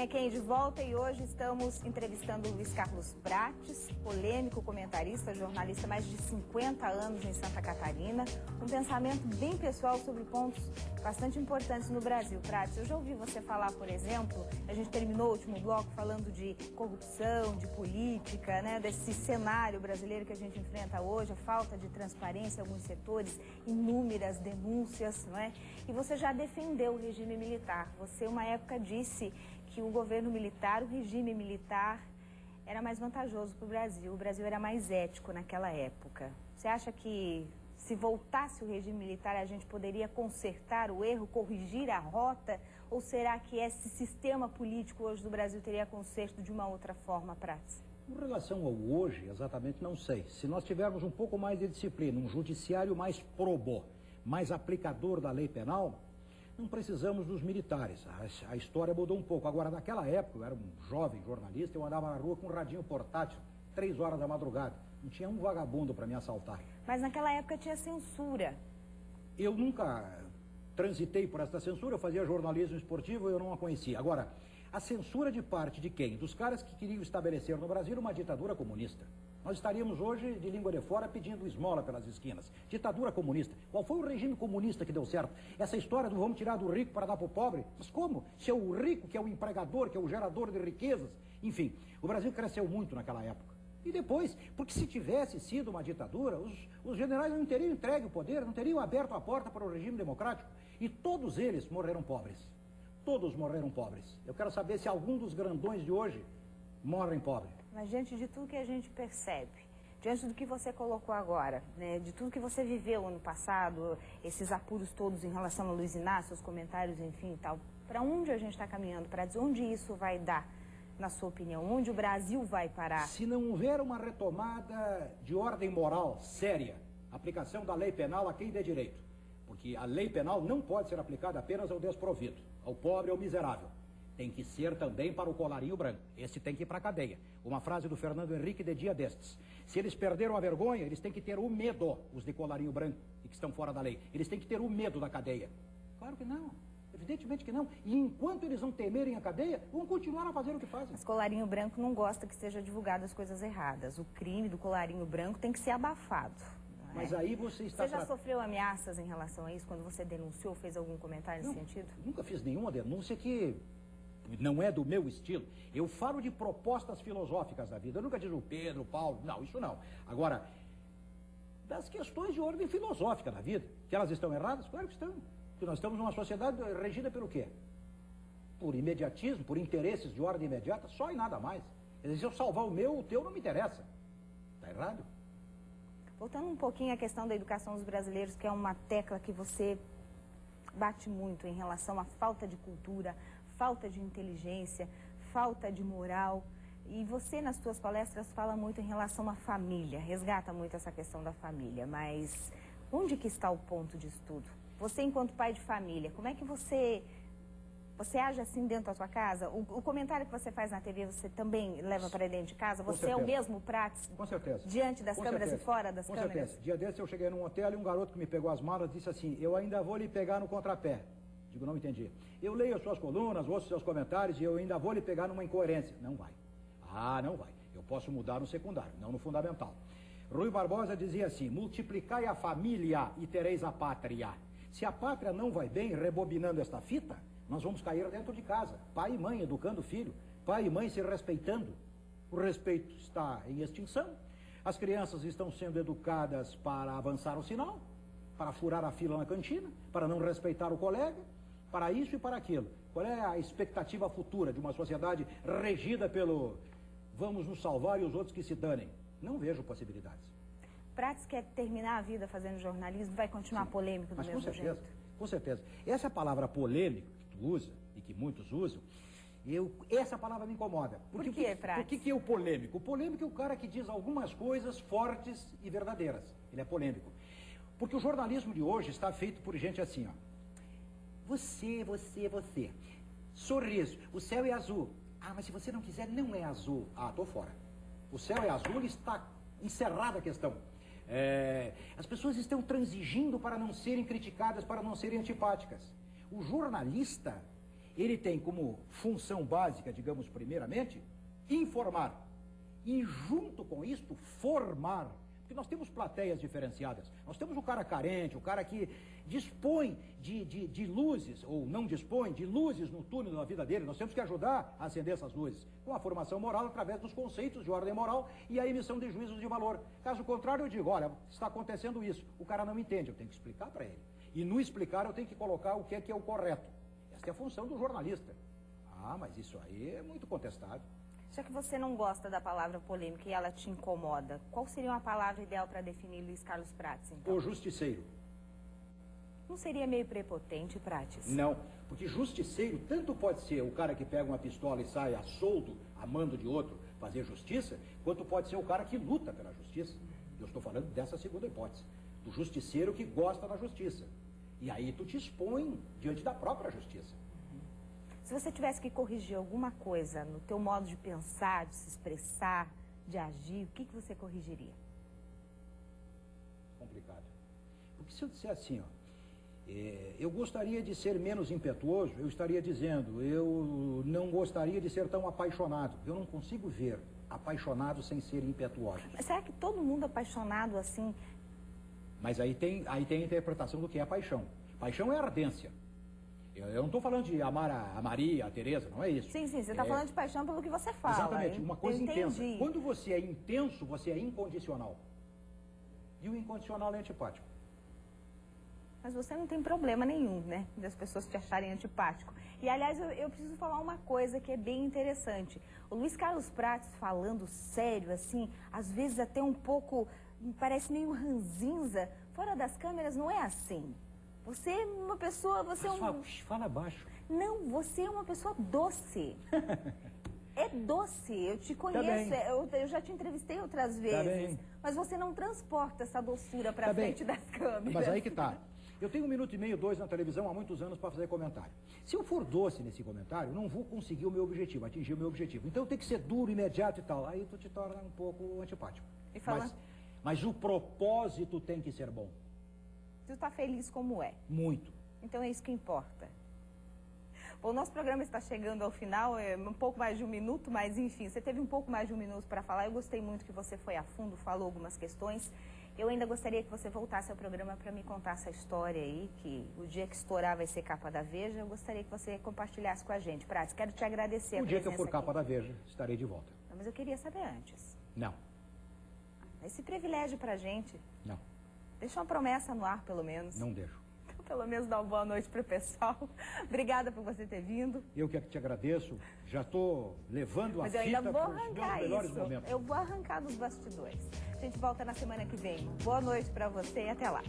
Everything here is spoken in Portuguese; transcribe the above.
é Quem de volta e hoje estamos entrevistando o Luiz Carlos Prates, polêmico comentarista, jornalista há mais de 50 anos em Santa Catarina, um pensamento bem pessoal sobre pontos bastante importantes no Brasil. Prates, eu já ouvi você falar, por exemplo, a gente terminou o último bloco falando de corrupção, de política, né, desse cenário brasileiro que a gente enfrenta hoje, a falta de transparência em alguns setores, inúmeras denúncias, não é? E você já defendeu o regime militar. Você, uma época, disse que o governo militar, o regime militar, era mais vantajoso para o Brasil. O Brasil era mais ético naquela época. Você acha que, se voltasse o regime militar, a gente poderia consertar o erro, corrigir a rota? Ou será que esse sistema político hoje do Brasil teria conserto de uma outra forma, Prates? Em relação ao hoje, exatamente não sei. Se nós tivermos um pouco mais de disciplina, um judiciário mais probô, mais aplicador da lei penal, não precisamos dos militares. A história mudou um pouco. Agora, naquela época, eu era um jovem jornalista, eu andava na rua com um radinho portátil, 3 horas da madrugada. Não tinha um vagabundo para me assaltar. Mas naquela época tinha censura. Eu nunca transitei por essa censura, eu fazia jornalismo esportivo, eu não a conhecia. Agora, a censura de parte de quem? Dos caras que queriam estabelecer no Brasil uma ditadura comunista. Nós estaríamos hoje, de língua de fora, pedindo esmola pelas esquinas. Ditadura comunista. Qual foi o regime comunista que deu certo? Essa história do vamos tirar do rico para dar para o pobre? Mas como? Se é o rico que é o empregador, que é o gerador de riquezas. Enfim, o Brasil cresceu muito naquela época. E depois, porque se tivesse sido uma ditadura, os generais não teriam entregue o poder, não teriam aberto a porta para o regime democrático. E todos eles morreram pobres. Todos morreram pobres. Eu quero saber se algum dos grandões de hoje morrem pobres. Mas diante de tudo que a gente percebe, diante do que você colocou agora, né, de tudo que você viveu ano passado, esses apuros todos em relação a Luiz Inácio, os comentários, enfim e tal, para onde a gente está caminhando? Para onde isso vai dar, na sua opinião? Onde o Brasil vai parar? Se não houver uma retomada de ordem moral séria, aplicação da lei penal a quem dê direito, porque a lei penal não pode ser aplicada apenas ao desprovido, ao pobre ou miserável. Tem que ser também para o colarinho branco. Esse tem que ir para a cadeia. Uma frase do Fernando Henrique de dia destes. Se eles perderam a vergonha, eles têm que ter o medo, os de colarinho branco, e que estão fora da lei. Eles têm que ter o medo da cadeia. Claro que não. Evidentemente que não. E enquanto eles não temerem a cadeia, vão continuar a fazer o que fazem. Mas colarinho branco não gosta que seja divulgado as coisas erradas. O crime do colarinho branco tem que ser abafado. Mas aí você está... Você já sofreu ameaças em relação a isso, quando você denunciou, fez algum comentário nesse sentido? Nunca fiz nenhuma denúncia que não é do meu estilo. Eu falo de propostas filosóficas da vida. Eu nunca digo o Pedro, o Paulo, não, isso não. Agora, das questões de ordem filosófica da vida, que elas estão erradas? Claro que estão. Porque nós estamos numa sociedade regida pelo quê? Por imediatismo, por interesses de ordem imediata, só e nada mais. Quer dizer, se eu salvar o meu, o teu não me interessa. Está errado? Voltando um pouquinho à questão da educação dos brasileiros, que é uma tecla que você bate muito em relação à falta de cultura, falta de inteligência, falta de moral. E você, nas suas palestras, fala muito em relação à família, resgata muito essa questão da família. Mas onde que está o ponto disso tudo? Você, enquanto pai de família, como é que você age assim dentro da sua casa? O comentário que você faz na TV, você também leva para dentro de casa? Você é o mesmo Prates? Com certeza. Diante das câmeras certeza. E fora das câmeras? Com certeza. Dia desse eu cheguei num hotel e um garoto que me pegou as malas disse assim: eu ainda vou lhe pegar no contrapé. Digo, não entendi. Eu leio as suas colunas, ouço seus comentários e eu ainda vou lhe pegar numa incoerência. Não vai. Ah, não vai. Eu posso mudar no secundário, não no fundamental. Rui Barbosa dizia assim: multiplicai a família e tereis a pátria. Se a pátria não vai bem, rebobinando esta fita, nós vamos cair dentro de casa. Pai e mãe educando o filho, pai e mãe se respeitando. O respeito está em extinção. As crianças estão sendo educadas para avançar o sinal, para furar a fila na cantina, para não respeitar o colega, para isso e para aquilo. Qual é a expectativa futura de uma sociedade regida pelo vamos nos salvar e os outros que se danem? Não vejo possibilidades. Prates quer terminar a vida fazendo jornalismo, vai continuar polêmico do mesmo jeito? Com certeza. Essa palavra polêmico que tu usa e que muitos usam, essa palavra me incomoda. Por quê, Prates? Por que é o polêmico? O polêmico é o cara que diz algumas coisas fortes e verdadeiras. Ele é polêmico. Porque o jornalismo de hoje está feito por gente assim, ó. Você. Sorriso. O céu é azul. Ah, mas se você não quiser, não é azul. Ah, tô fora. O céu é azul e está encerrada a questão. As pessoas estão transigindo para não serem criticadas, para não serem antipáticas. O jornalista, ele tem como função básica, digamos, primeiramente, informar. E junto com isto, formar. Porque nós temos plateias diferenciadas. Nós temos o cara carente, o cara que dispõe de luzes, ou não dispõe de luzes no túnel da vida dele. Nós temos que ajudar a acender essas luzes. Com a formação moral, através dos conceitos de ordem moral e a emissão de juízos de valor. Caso contrário, eu digo, olha, está acontecendo isso. O cara não entende, eu tenho que explicar para ele. E no explicar, eu tenho que colocar o que é o correto. Essa é a função do jornalista. Ah, mas isso aí é muito contestado. Já que você não gosta da palavra polêmica e ela te incomoda, qual seria uma palavra ideal para definir Luiz Carlos Prates, então? O justiceiro. Não seria meio prepotente, Prates? Não, porque justiceiro tanto pode ser o cara que pega uma pistola e sai a soldo, a mando de outro, fazer justiça, quanto pode ser o cara que luta pela justiça. Eu estou falando dessa segunda hipótese. Do justiceiro que gosta da justiça. E aí tu te expõe diante da própria justiça. Se você tivesse que corrigir alguma coisa no teu modo de pensar, de se expressar, de agir, o que você corrigiria? Complicado. Porque se eu disser assim, ó, eu gostaria de ser menos impetuoso, eu estaria dizendo, eu não gostaria de ser tão apaixonado. Eu não consigo ver apaixonado sem ser impetuoso. Mas será que todo mundo apaixonado assim... Mas aí tem a interpretação do que é paixão. Paixão é ardência. Eu não estou falando de amar a Maria, a Tereza, não é isso. Sim, você está falando de paixão pelo que você fala. Exatamente, uma coisa intensa. Entendi. Quando você é intenso, você é incondicional. E o incondicional é antipático. Mas você não tem problema nenhum, né? Das pessoas te acharem antipático. E, aliás, eu preciso falar uma coisa que é bem interessante. O Luiz Carlos Prates falando sério, assim, às vezes até um pouco, parece meio ranzinza. Fora das câmeras não é assim. Você é uma pessoa, Fala baixo. Não, você é uma pessoa doce. É doce, eu te conheço, eu já te entrevistei outras vezes. Mas você não transporta essa doçura para frente das câmeras. Mas aí que tá. Eu tenho 1 minuto e meio, 2 na televisão há muitos anos para fazer comentário. Se eu for doce nesse comentário, não vou conseguir o meu objetivo, atingir o meu objetivo. Então eu tenho que ser duro, imediato e tal. Aí tu te torna um pouco antipático. E mas o propósito tem que ser bom. Tu está feliz como é? Muito. Então é isso que importa. Bom, o nosso programa está chegando ao final, é um pouco mais de 1 minuto, mas enfim, você teve um pouco mais de 1 minuto para falar. Eu gostei muito que você foi a fundo, falou algumas questões. Eu ainda gostaria que você voltasse ao programa para me contar essa história aí, que o dia que estourar vai ser capa da Veja. Eu gostaria que você compartilhasse com a gente. Prates, quero te agradecer a presença. O dia que eu for capa da Veja, estarei de volta. Não, mas eu queria saber antes. Não. Esse privilégio pra gente. Não. Deixa uma promessa no ar, pelo menos. Não deixo. Então, pelo menos dá uma boa noite pro pessoal. Obrigada por você ter vindo. Eu que te agradeço. Já estou levando a fita para os meus melhores momentos. Eu vou arrancar dos bastidores. A gente volta na semana que vem. Boa noite pra você e até lá.